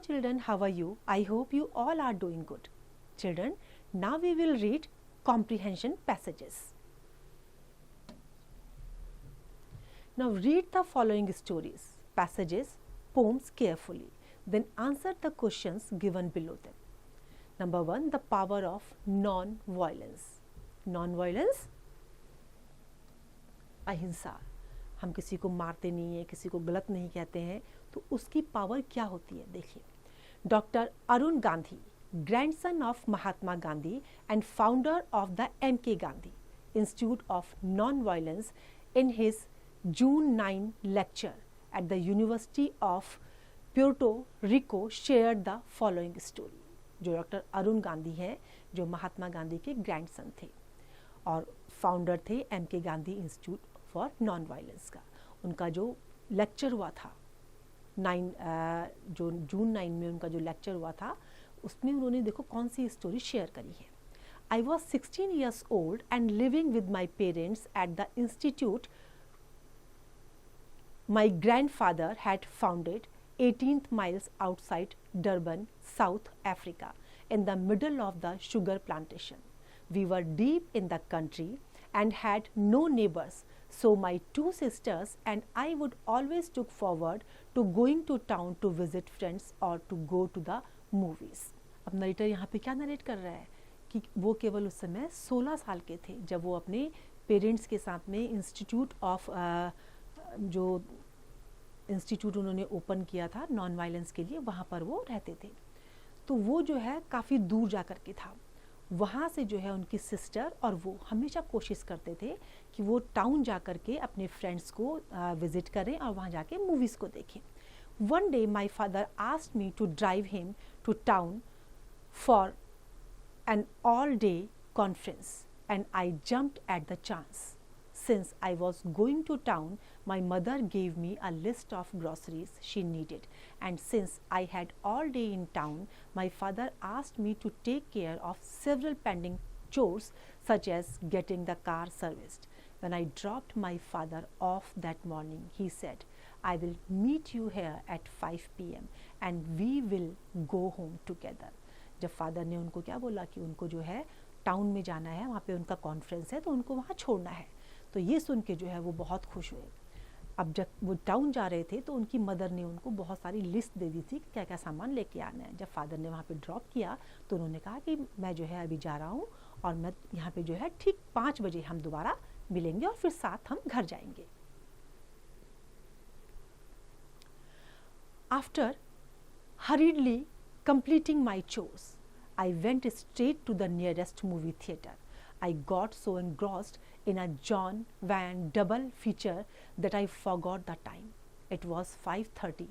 children, how are you? I hope you all are doing good. Children, now we will read comprehension passages. Now read the following stories, passages, poems carefully. Then answer the questions given below them. Number 1, the power of non-violence. Non-violence, अहिंसा. हम किसी को मारते नहीं हैं, किसी को गलत नहीं कहते हैं, तो उसकी पावर क्या होती है देखिए. Doctor Arun Gandhi, grandson of Mahatma Gandhi and founder of the M.K. Gandhi Institute of Non-Violence, in his June 9 lecture at the University of Puerto Rico shared the following story. जो डॉक्टर अरुण गांधी हैं, जो महात्मा गांधी के ग्रैंडसन थे और फाउंडर थे M.K. Gandhi institute for non violence का. उनका जो लेक्चर हुआ था जो जून 9 में उनका जो लेक्चर हुआ था, उसमें उन्होंने देखो कौन सी स्टोरी शेयर करी है. I was 16 years old and living with my parents at the institute my grandfather had founded 18 miles outside Durban, South Africa, in the middle of the sugar plantation. We were deep in the country and had no neighbors, so my 2 sisters and I would always look forward to going to town to visit friends or to go to the movies. अब narrator यहाँ पे क्या narrate कर रहा है कि वो केवल उस समय 16 साल के थे जब वो अपने पेरेंट्स के साथ में इंस्टीट्यूट ऑफ जो इंस्टीट्यूट उन्होंने ओपन किया था नॉन वायलेंस के लिए, वहाँ पर वो रहते थे. तो वो जो है काफ़ी दूर जा कर के था. वहाँ से जो है उनकी सिस्टर और वो हमेशा कोशिश करते थे कि वो टाउन जा कर के अपने फ्रेंड्स को विज़िट करें और वहाँ जाके मूवीज़ को देखें. One day my father asked me to drive him to town for an all-day conference, and I jumped at the chance. Since I was going to town, my mother gave me a list of groceries she needed, and since I had all day in town, my father asked me to take care of several pending chores such as getting the car serviced. When I dropped my father off that morning, he said, I will meet you here at 5 p.m. and we will go home together. जब father ने उनको क्या बोला कि उनको जो है town में जाना है, वहाँ पे उनका कॉन्फ्रेंस है, तो उनको वहाँ छोड़ना है, तो ये सुन के जो है वो बहुत खुश हुए. अब जब वो टाउन जा रहे थे तो उनकी मदर ने उनको बहुत सारी लिस्ट दे दी थी कि क्या क्या सामान लेके आना है. जब फादर ने वहाँ पे ड्रॉप किया तो उन्होंने कहा कि मैं जो है अभी जा रहा हूँ और मैं यहाँ पे जो है ठीक 5 बजे हम दोबारा मिलेंगे और फिर साथ हम घर जाएंगे. After hurriedly completing my chores, I went straight to the nearest movie theater. I got so engrossed in a John Wayne double feature that I forgot the time. It was 5:30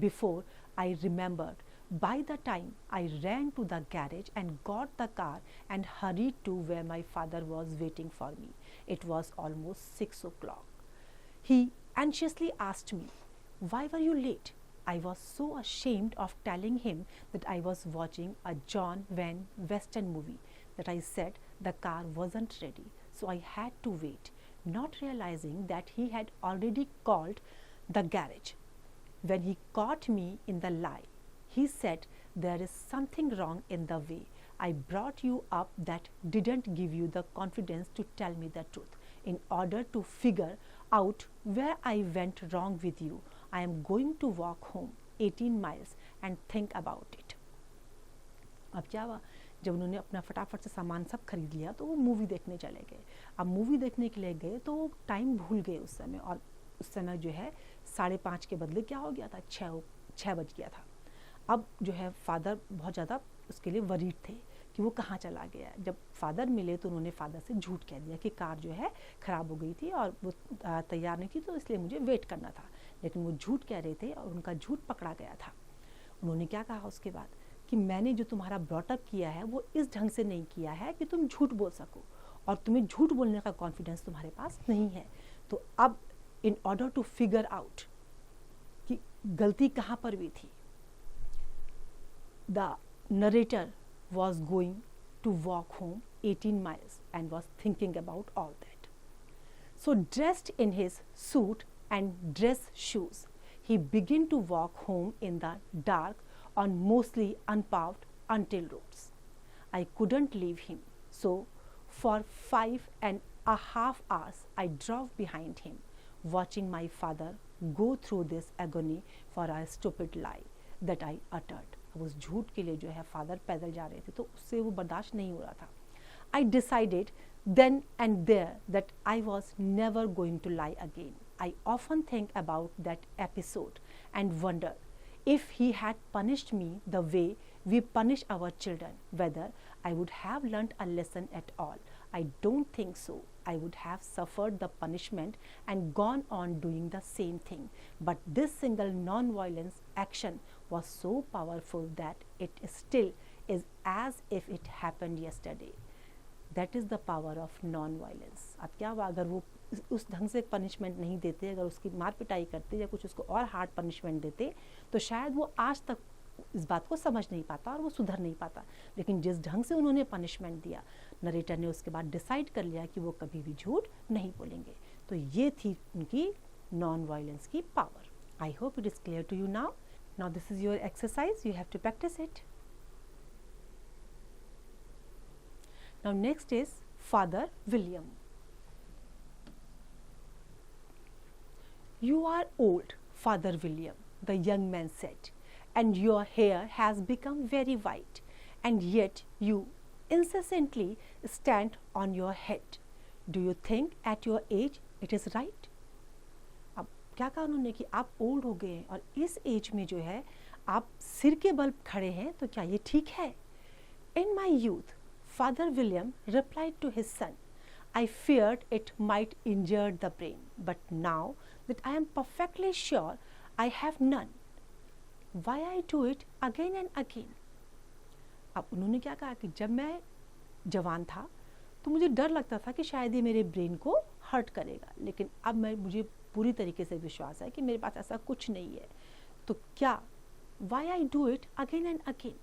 before I remembered. By the time I ran to the garage and got the car and hurried to where my father was waiting for me. It was almost 6 o'clock. He anxiously asked me, "Why were you late?" I was so ashamed of telling him that I was watching a John Wayne Western movie that I said the car wasn't ready, so I had to wait, not realizing that he had already called the garage. When he caught me in the lie, he said, "There is something wrong in the way I brought you up that didn't give you the confidence to tell me the truth. In order to figure out where I went wrong with you, I am going to walk home 18 miles and think about it." अब क्या हुआ, जब उन्होंने अपना फटाफट से सामान सब खरीद लिया तो वो मूवी देखने चले गए. अब मूवी देखने के लिए गए तो वो टाइम भूल गए उस समय, और उस समय जो है 5:30 के बदले क्या हो गया था, 6 बज गया था. अब जो है फादर बहुत ज़्यादा उसके लिए वरीड थे कि वो कहाँ चला गया. जब फादर मिले तो उन्होंने फादर से झूठ कह दिया कि कार जो है ख़राब हो गई थी और वो तैयार नहीं थी, तो इसलिए मुझे वेट करना था. लेकिन वो झूठ कह रहे थे और उनका झूठ पकड़ा गया था. उन्होंने क्या कहा उसके बाद कि मैंने जो तुम्हारा ब्रॉटअप किया है वो इस ढंग से नहीं किया है कि तुम झूठ बोल सको, और तुम्हें झूठ बोलने का कॉन्फिडेंस तुम्हारे पास नहीं है. तो अब in order to figure out कि गलती कहाँ पर हुई थी, the narrator was going to walk home 18 miles and was thinking about all that. So dressed in his suit and dress shoes, he began to walk home in the dark on mostly unpaved until roads. I couldn't leave him, so for 5.5 hours I drove behind him, watching my father go through this agony for a stupid lie that I uttered. अब उस झूठ के लिए जो है father पैदल जा रहे थे तो उससे वो बर्दाश्त नहीं हो रहा था. I decided then and there that I was never going to lie again. I often think about that episode and wonder if he had punished me the way we punish our children, whether I would have learnt a lesson at all. I don't think so. I would have suffered the punishment and gone on doing the same thing. But this single non-violence action was so powerful that it still is as if it happened yesterday. That is the power of non-violence. अब क्या हुआ अगर वो उस ढंग से punishment नहीं देते, अगर उसकी मार पिटाई करते या कुछ उसको और हार्ड पनिशमेंट देते तो शायद वो आज तक इस बात को समझ नहीं पाता और वो सुधर नहीं पाता. लेकिन जिस ढंग से उन्होंने पनिशमेंट दिया, नरेटर ने उसके बाद डिसाइड कर लिया कि वो कभी भी झूठ नहीं बोलेंगे. तो ये थी उनकी नॉन वायलेंस की power. I hope it is clear to you now. Now this is your exercise, you have to practise it. Now next is Father William. You are old, Father William, the young man said, and your hair has become very white, and yet you incessantly stand on your head. Do you think at your age it is right? अब क्या कहा उन्होंने कि आप old हो गए हैं और इस एज में जो है आप सिर के बल खड़े हैं, तो क्या ये ठीक है? In my youth, Father William replied to his son, I feared it might injure the brain, but now that I am perfectly sure I have none, why I do it again and again. अब उन्होंने क्या कहा कि जब मैं जवान था तो मुझे डर लगता था कि शायद ये मेरे ब्रेन को हर्ट करेगा, लेकिन अब मुझे पूरी तरीके से विश्वास है कि मेरे पास ऐसा कुछ नहीं है. तो क्या why I do it again and again.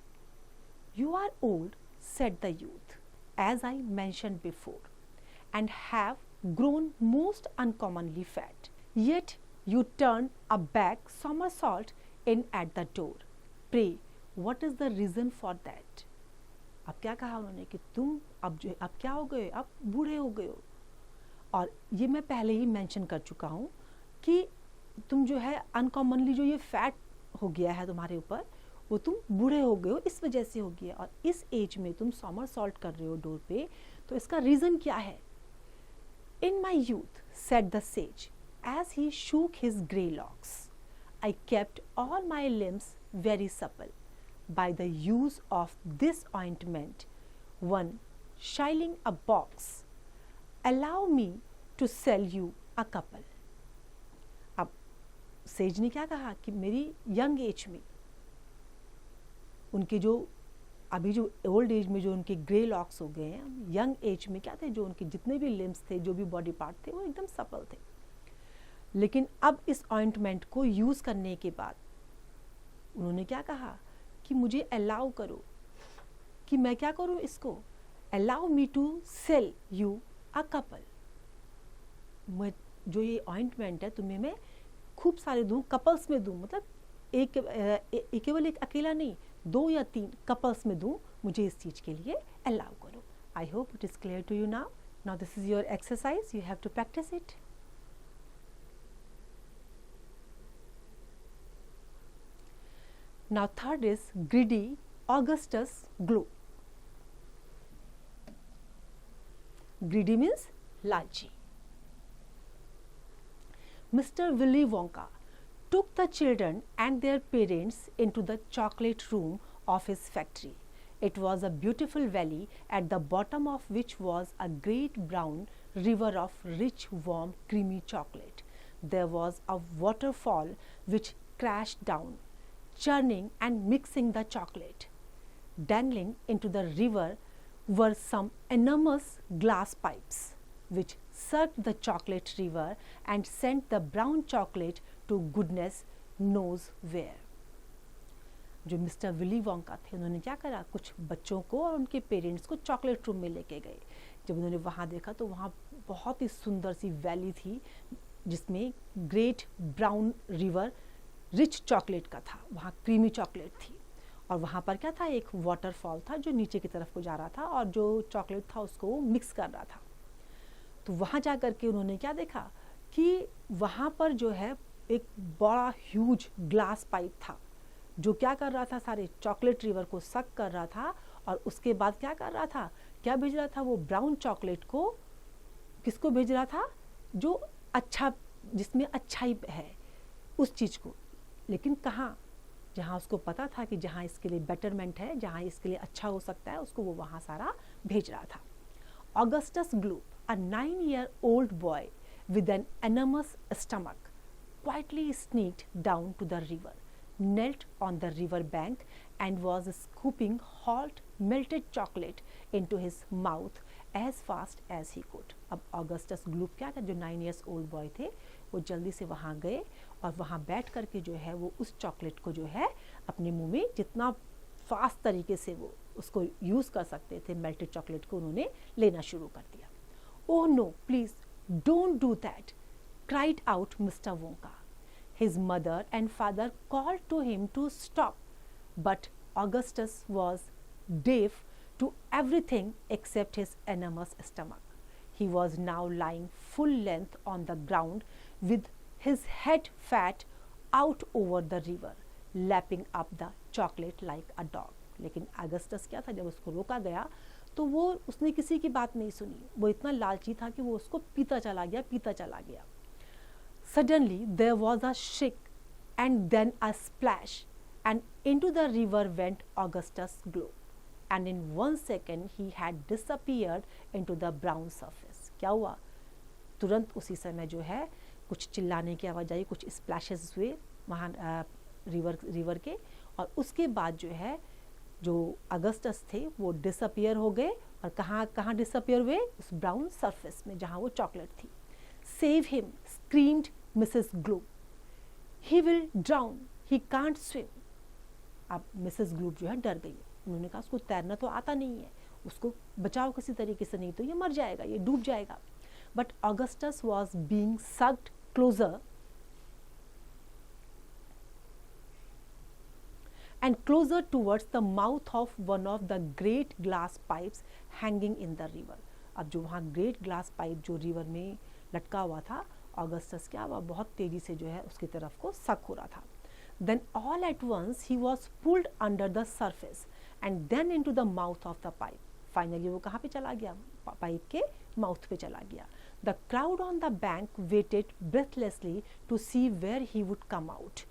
You are old, said the youth, as I mentioned before, and have grown most uncommonly fat. Yet you turn a back somersault in at the door. Pray, what is the reason for that? अब क्या कहा उन्होंने कि तुम अब क्या हो गए, अब बूढ़े हो गए हो. और ये मैं पहले ही मेंशन कर चुका हूँ कि तुम जो है अनकॉमनली जो ये फैट हो गया है तुम्हारे ऊपर, वो तुम बूढ़े हो गए हो, इस वजह से हो गया. और इस एज में तुम somersault कर रहे हो डोर पे, तो इसका रीज़न क्या है? In my youth, said the sage, as he shook his grey locks, I kept all my limbs very supple by the use of this ointment, 1 shilling a box. Allow me to sell you a couple. अब says ने क्या कहा कि मेरी young age में उनके जो अभी जो ओल्ड एज में जो उनके ग्रे लॉक्स हो गए हैं, यंग एज में क्या थे, जो उनके जितने भी लिम्स थे, जो भी बॉडी पार्ट थे, वो एकदम सफल थे. लेकिन अब इस ऑइंटमेंट को यूज़ करने के बाद उन्होंने क्या कहा कि मुझे अलाउ करो कि मैं क्या करूँ इसको, allow me to sell you a couple. मैं जो ये ऑइंटमेंट है तुम्हें मैं खूब सारे दूँ, कपल्स में दूँ, मतलब केवल एक अकेला नहीं, 2 या 3 कपल्स में दूँ, मुझे इस चीज़ के लिए अलाउ करो. I hope it is clear to you now. Now this is your exercise, you have to practise it. Now third is greedy Augustus Gloop. Greedy means लालची. Mr. Willy Wonka took the children and their parents into the chocolate room of his factory. It was a beautiful valley at the bottom of which was a great brown river of rich, warm, creamy chocolate. There was a waterfall which crashed down, churning and mixing the chocolate. Dangling into the river were some enormous glass pipes which sucked the chocolate river and sent the brown chocolate to goodness knows where. जो mister Willy Wonka थे, उन्होंने क्या करा, कुछ बच्चों को और उनके पेरेंट्स को चॉकलेट रूम में लेके गए. जब उन्होंने वहाँ देखा तो वहाँ बहुत ही सुंदर सी वैली थी जिसमें great brown river rich chocolate का था, वहाँ क्रीमी चॉकलेट थी. और वहाँ पर क्या था, एक वाटरफॉल था जो नीचे की तरफ को जा रहा था और जो चॉकलेट था उसको वो मिक्स कर रहा था। तो वहाँ जा कर के उन्होंने क्या देखा कि वहाँ पर जो है एक बड़ा ह्यूज ग्लास पाइप था जो क्या कर रहा था, सारे चॉकलेट रिवर को सक कर रहा था और उसके बाद क्या कर रहा था, क्या भेज रहा था, वो ब्राउन चॉकलेट को किसको भेज रहा था, जो अच्छा, जिसमें अच्छाई है उस चीज़ को। लेकिन कहाँ, जहाँ उसको पता था कि जहाँ इसके लिए बेटरमेंट है, जहाँ इसके लिए अच्छा हो सकता है, उसको वो वहाँ सारा भेज रहा था। Augustus Gloop, a 9-year-old boy with an enormous stomach, quietly sneaked down to the river, knelt on the river bank and was scooping hot melted chocolate into his mouth as fast as he could. अब Augustus ग्लूप क्या था, जो 9 years old boy थे, वो जल्दी से वहाँ गए और वहाँ बैठ करके जो है वो उस चॉकलेट को जो है अपने मुंह में जितना फास्ट तरीके से वो उसको यूज़ कर सकते थे, मेल्टेड चॉकलेट को उन्होंने लेना शुरू कर दिया। Oh no, please don't do that, cried out mister Wonka. His mother and father called to him to stop, but Augustus was deaf to everything except his enormous stomach. He was now lying full length on the ground with his head fat out over the river, lapping up the chocolate like a dog. लेकिन Augustus क्या था, जब उसको रोका गया तो वो उसने किसी की बात नहीं सुनी, वो इतना लालची था कि वो उसको पीता चला गया। Suddenly there was a shake and then a splash, and into the river went Augustus Gloop, and in 1 second he had disappeared into the brown surface. क्या हुआ, तुरंत उसी समय जो है कुछ चिल्लाने की आवाज़ आई, कुछ स्प्लैशेस हुए वहाँ रिवर के, और उसके बाद जो है जो अगस्टस थे वो डिसअपियर हो गए। और कहाँ डिसअपियर हुए, उस ब्राउन सरफेस में जहाँ वो चॉकलेट थी। Save him, screamed Mrs. Gloop. He will drown. He can't swim. अब मिसेस ग्लूप जो है डर गई, उन्होंने कहा उसको तैरना तो आता नहीं है, उसको बचाओ किसी तरीके से, नहीं तो ये मर जाएगा, ये डूब जाएगा। But Augustus was being sucked closer and closer towards the mouth of one of the great glass pipes hanging in the river. अब जो वहाँ ग्रेट ग्लास पाइप जो रिवर में लटका हुआ था, ऑगस्टस क्या हुआ, बहुत तेजी से जो है उसकी तरफ को सक हो रहा था। Then all at once he was pulled under the surface and then into the mouth of the pipe. Finally वो कहाँ पे चला गया, पाइप के माउथ पे चला गया। The crowd on the bank waited breathlessly to see where he would come out.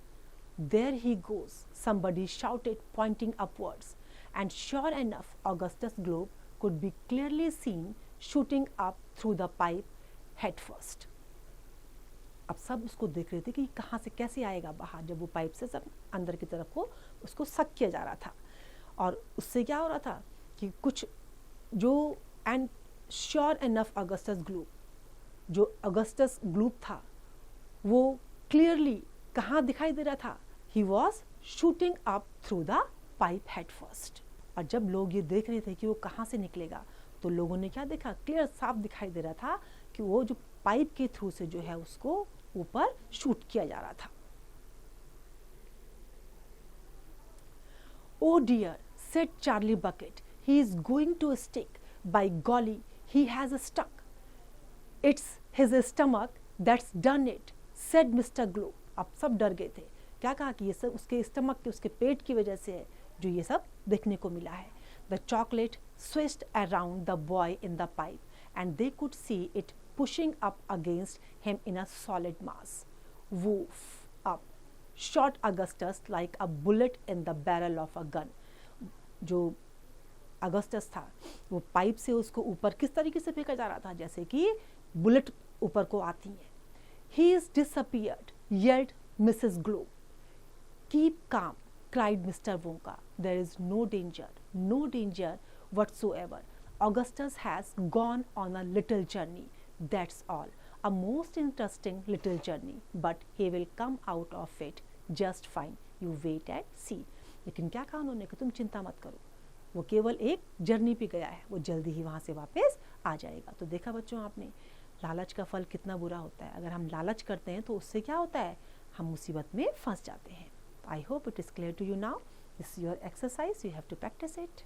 There he goes, somebody shouted, pointing upwards, and sure enough Augustus Gloop could be clearly seen shooting up through the pipe head first. अब सब उसको देख रहे थे कि कहाँ से कैसे आएगा बाहर, जब वो पाइप से सब अंदर की तरफ को उसको सक किया जा रहा था। और उससे क्या हो रहा था कि कुछ जो, एंड श्योर एनफ अगस्टस ग्लूप, जो अगस्टस ग्लूप था वो क्लियरली कहाँ दिखाई दे रहा था, he was shooting up through the pipe head first. और जब लोग ये देख रहे थे कि वो कहाँ से निकलेगा, तो लोगों ने क्या देखा, क्लियर साफ दिखाई दे रहा था कि वो जो पाइप के थ्रू से जो है उसको ऊपर शूट किया जा रहा था। Oh dear, said Charlie Bucket, he is going to stick. By golly, he has stuck. It's his stomach that's done it, said Mr. Gloop. अब सब डर गए थे, क्या कहा कि ये सब उसके स्टमक के, उसके पेट की वजह से है जो ये सब देखने को मिला है। The chocolate swished around the boy in the pipe, and they could see it pushing up against him in a solid mass. Woof! Up shot Augustus like a bullet in the barrel of a gun. जो Augustus था वो pipe से उसको ऊपर किस तरीके से फेंका जा रहा था, जैसे कि बुलेट ऊपर को आती है। He is disappeared, yelled Mrs. Gloop. Keep calm, cried Mr. Wonka. There is no danger whatsoever. Augustus has gone on a little journey. That's all. A most interesting little journey, but he will come out of it just fine. You wait and see. लेकिन क्या कहा उन्होंने कि तुम चिंता मत करो, वो केवल एक जर्नी पे गया है, वो जल्दी ही वहाँ से वापस आ जाएगा। तो देखा बच्चों आपने, लालच का फल कितना बुरा होता है। अगर हम लालच करते हैं तो उससे क्या होता है, हम मुसीबत में फंस जाते हैं। I hope it is clear to you now. This is your exercise, you have to practice it.